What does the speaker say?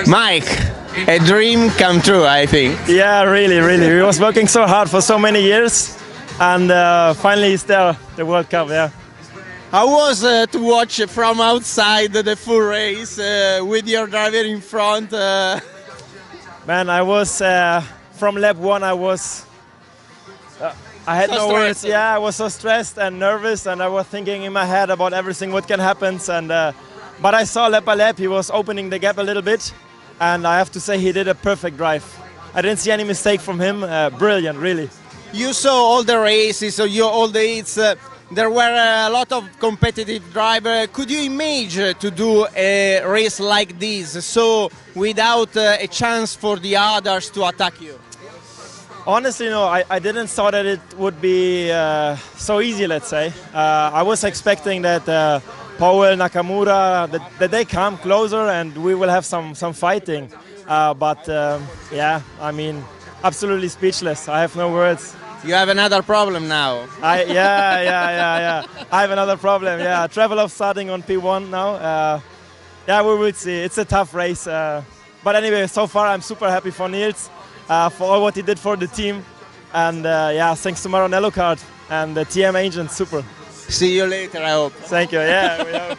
Maik, a dream come true, I think. Yeah, really, really. We was working so hard for so many years, and finally it's there, the World Cup. Yeah. How was to watch from outside the full race with your driver in front? Man, I was from lap 1. I had no words. Yeah, I was so stressed and nervous, and I was thinking in my head about everything what can happen. And but I saw lap by lap he was opening the gap a little bit, and I have to say he did a perfect drive. I didn't see any mistake from him. Brilliant, really. You saw all the races, so all the hits. There were a lot of competitive drivers. Could you imagine to do a race like this, so without a chance for the others to attack you? Honestly, no, I didn't thought that it would be so easy, let's say. I was expecting that Powell, Nakamura, that they come closer and we will have some fighting. But yeah, I mean, absolutely speechless. I have no words. You have another problem now. Yeah. I have another problem, yeah. Travelov starting on P1 now. Yeah, we will see. It's a tough race. But anyway, so far I'm super happy for Niels. For all what he did for the team, and yeah, thanks to Maranello KART and the TM agent, super. See you later, I hope. Thank you, yeah, we hope.